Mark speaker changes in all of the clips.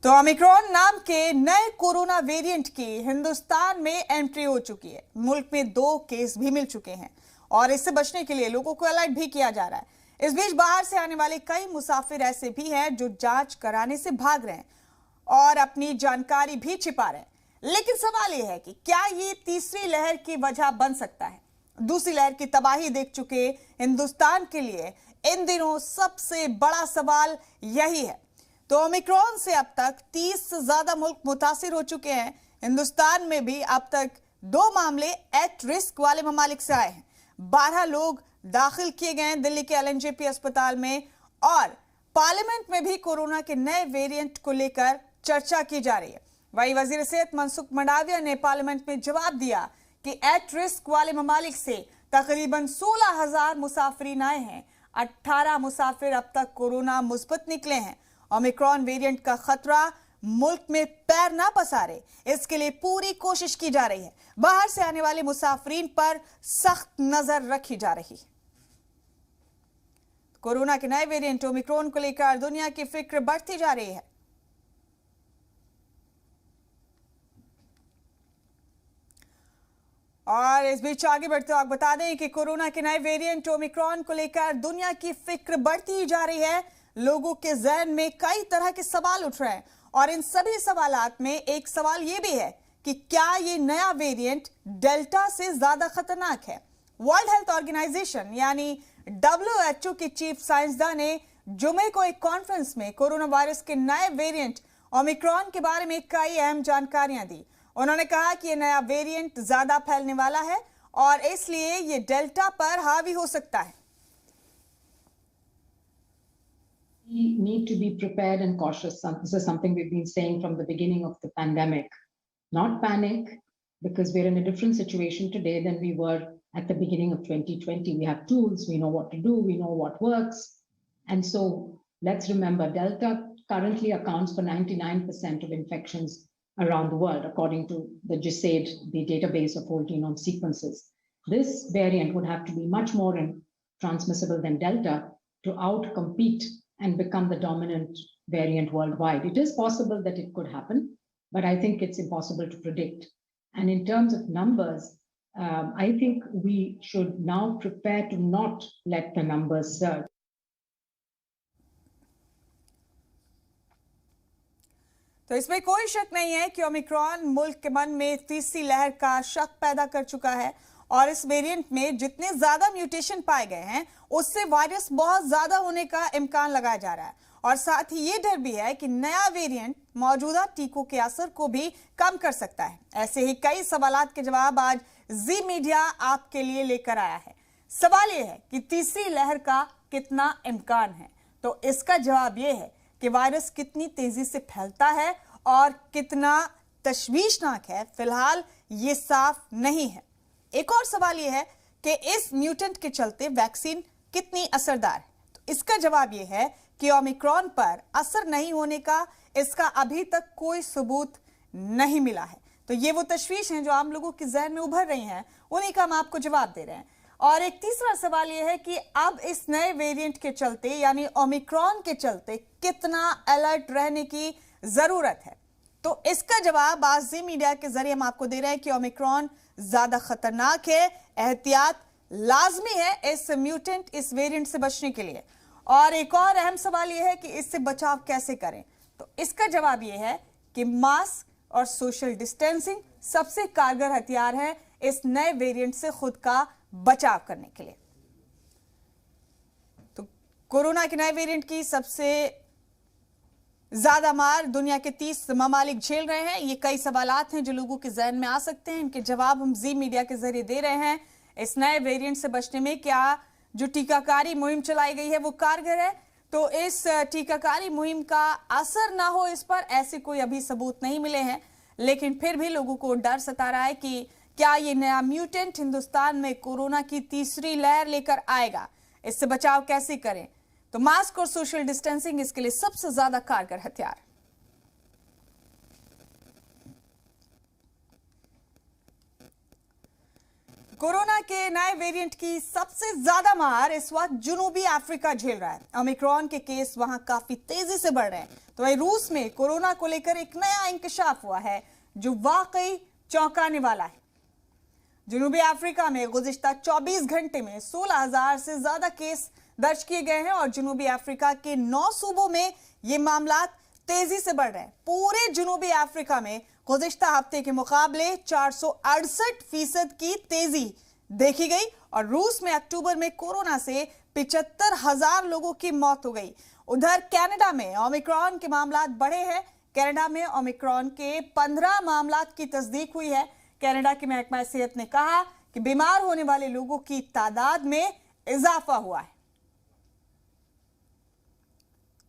Speaker 1: तो ओमिक्रॉन नाम के नए कोरोना वेरिएंट की हिंदुस्तान में एंट्री हो चुकी है। मुल्क में 2 केस भी मिल चुके हैं और इससे बचने के लिए लोगों को अलर्ट भी किया जा रहा है। इस बीच बाहर से आने वाले कई मुसाफिर ऐसे भी हैं जो जांच कराने से भाग रहे हैं और अपनी जानकारी भी छिपा रहे हैं। लेकिन सवाल यह है कि क्या ये तीसरी लहर की वजह बन सकता है? दूसरी लहर की तबाही देख चुके हिंदुस्तान के लिए इन दिनों सबसे बड़ा सवाल यही है। तो ओमिक्रॉन से अब तक 30 से ज्यादा मुल्क मुतासिर हो चुके हैं। हिंदुस्तान में भी अब तक 2 मामले एट रिस्क वाले ममालिक से आए हैं। 12 लोग दाखिल किए गए हैं दिल्ली के LNJP अस्पताल में और पार्लियामेंट में भी कोरोना के नए वेरिएंट को लेकर चर्चा की जा रही है। वहीं वजीर सेहत मनसुख मंडाविया ने पार्लियामेंट में जवाब दिया कि एट रिस्क वाले ममालिक से तकरीबन 16,000 मुसाफिरीन आए हैं। 18 मुसाफिर अब तक कोरोना मुस्बत निकले हैं। ओमिक्रॉन वेरिएंट का खतरा मुल्क में पैर ना पसारे, इसके लिए पूरी कोशिश की जा रही है। बाहर से आने वाले मुसाफिरीन पर सख्त नजर रखी जा रही है। कोरोना के नए वेरिएंट ओमिक्रॉन को लेकर दुनिया की फिक्र बढ़ती जा रही है। और इस बीच आगे बढ़ते हुए आप बता दें कि कोरोना के नए वेरिएंट ओमिक्रॉन को लेकर दुनिया की फिक्र बढ़ती ही जा रही है। लोगों के ज़हन में कई तरह के सवाल उठ रहे हैं और इन सभी सवालात में एक सवाल यह भी है कि क्या ये नया वेरिएंट डेल्टा से ज्यादा खतरनाक है? वर्ल्ड हेल्थ ऑर्गेनाइजेशन यानी WHO के चीफ साइंसदान ने जुमे को एक कॉन्फ्रेंस में कोरोना वायरस के नए वेरिएंट ओमिक्रॉन के बारे में कई अहम जानकारियां दी। उन्होंने कहा कि यह नया वेरिएंट ज्यादा फैलने वाला है और इसलिए ये डेल्टा पर हावी हो सकता है।
Speaker 2: We need to be prepared and cautious. This is something we've been saying from the beginning of the pandemic. Not panic, because we're in a different situation today than we were at the beginning of 2020. We have tools, we know what to do, we know what works. And so let's remember, Delta currently accounts for 99% of infections around the world, according to the GISAID, the database of whole genome sequences. This variant would have to be much more transmissible than Delta to outcompete and become the dominant variant worldwide. It is possible that it could happen, but I think it's impossible to predict. And in terms of numbers, I think we should now prepare to not let the numbers surge.
Speaker 1: तो इसमें कोई शक नहीं है कि Omicron मुल्क के मन में तीसरी लहर का शक पैदा कर चुका है और इस वेरिएंट में जितने ज्यादा म्यूटेशन पाए गए हैं उससे वायरस बहुत ज्यादा होने का इम्कान लगाया जा रहा है और साथ ही ये डर भी है कि नया वेरिएंट मौजूदा टीकों के असर को भी कम कर सकता है। ऐसे ही कई सवालात के जवाब आज जी मीडिया आपके लिए लेकर आया है। सवाल यह है कि तीसरी लहर का कितना इम्कान है, तो इसका जवाब यह है कि वायरस कितनी तेजी से फैलता है और कितना तशवीशनाक है, फिलहाल ये साफ नहीं है। एक और सवाल यह है कि इस म्यूटेंट के चलते वैक्सीन कितनी असरदार है, तो इसका जवाब यह है कि ओमिक्रॉन पर असर नहीं होने का इसका अभी तक कोई सबूत नहीं मिला है। तो ये वो तशवीश हैं जो आम लोगों के जहन में उभर रही हैं, उन्हीं का हम आपको जवाब दे रहे हैं। और एक तीसरा सवाल यह है कि अब इस नए वेरिएंट के चलते यानी ओमिक्रॉन के चलते कितना अलर्ट रहने की जरूरत है, तो इसका जवाब आज जी मीडिया के जरिए हम आपको दे रहे हैं कि ओमिक्रॉन ज्यादा खतरनाक है, एहतियात लाजमी है इस म्यूटेंट इस वेरिएंट से बचने के लिए। और एक और अहम सवाल यह है कि इससे बचाव कैसे करें, तो इसका जवाब यह है कि मास्क और सोशल डिस्टेंसिंग सबसे कारगर हथियार है इस नए वेरिएंट से खुद का बचाव करने के लिए। तो कोरोना के नए वेरिएंट की सबसे ज्यादा मार दुनिया के 30 ममालिक झेल रहे हैं। ये कई सवालात हैं जो लोगों के जहन में आ सकते हैं, इनके जवाब हम जी मीडिया के जरिए दे रहे हैं। इस नए वेरिएंट से बचने में क्या जो टीकाकारी मुहिम चलाई गई है वो कारगर है, तो इस टीकाकारी मुहिम का असर ना हो इस पर ऐसे कोई अभी सबूत नहीं मिले हैं। लेकिन फिर भी लोगों को डर सता रहा है कि क्या ये नया म्यूटेंट हिंदुस्तान में कोरोना की तीसरी लहर लेकर आएगा, इससे बचाव कैसे करें, तो मास्क और सोशल डिस्टेंसिंग इसके लिए सबसे ज्यादा कारगर हथियार। कोरोना के नए वेरिएंट की सबसे ज्यादा मार इस वक्त जुनूबी अफ्रीका झेल रहा है। ओमिक्रॉन के केस वहां काफी तेजी से बढ़ रहे हैं। तो वहीं रूस में कोरोना को लेकर एक नया इंकशाफ हुआ है जो वाकई चौंकाने वाला है। जुनूबी अफ्रीका में गुज़िश्ता 24 घंटे में 16,000 से ज्यादा केस दर्ज किए गए हैं और जुनूबी अफ्रीका के 9 सूबों में ये मामला तेजी से बढ़ रहे हैं। पूरे जुनूबी अफ्रीका में गुज़िश्ता हफ्ते के मुकाबले 468% की तेजी देखी गई और रूस में अक्टूबर में कोरोना से 75,000 लोगों की मौत हो गई। उधर कनाडा में ओमिक्रॉन के मामला बढ़े हैं। कनाडा में ओमिक्रॉन के 15 मामला की तस्दीक हुई है। कनाडा के महकमा सेहत ने कहा कि बीमार होने वाले लोगों की तादाद में इजाफा हुआ है।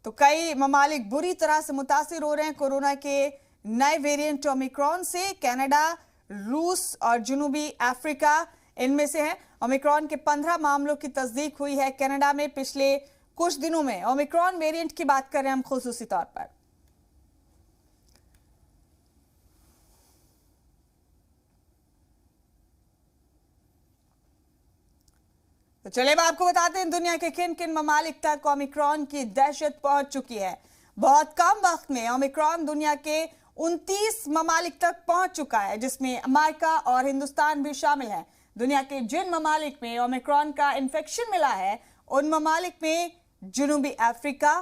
Speaker 1: तो कई ममालिक बुरी तरह से मुतासिर हो रहे हैं कोरोना के नए वेरिएंट ओमिक्रॉन से। कनाडा, रूस और जुनूबी अफ्रीका इनमें से है। ओमिक्रॉन के 15 मामलों की तस्दीक हुई है कनाडा में। पिछले कुछ दिनों में ओमिक्रॉन वेरिएंट की बात कर रहे हैं हम खुसूसी तौर पर। तो चलिए अब आपको बताते हैं दुनिया के किन किन ममालिक तक ओमिक्रॉन की दहशत पहुंच चुकी है। बहुत कम वक्त में ओमिक्रॉन दुनिया के 29 ममालिक तक पहुंच चुका है, जिसमें अमेरिका और हिंदुस्तान भी शामिल है। दुनिया के जिन ममालिक में ओमिक्रॉन का इन्फेक्शन मिला है उन ममालिक में जुनूबी अफ्रीका,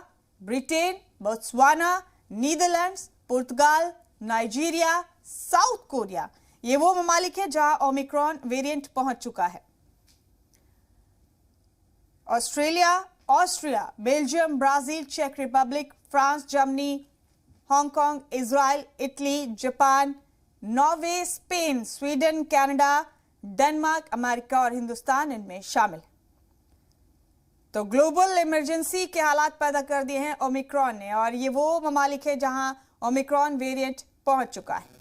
Speaker 1: ब्रिटेन, बोत्सवाना, नीदरलैंड्स, पुर्तगाल, नाइजीरिया, साउथ कोरिया, ये वो ममालिक है जहां ओमिक्रॉन वेरिएंट पहुंच चुका है। Austria, Belgium, Brazil, check Republic, France, Germany, Hong Kong, Israel, Italy, Japan, Norway, Spain, Sweden, Canada, Denmark, America और हिंदुस्तान इनमें शामिल है। तो ग्लोबल इमरजेंसी के हालात पैदा कर दिए हैं ओमिक्रॉन ने और ये वो ममालिक है जहां ओमिक्रॉन वेरिएंट पहुंच चुका है।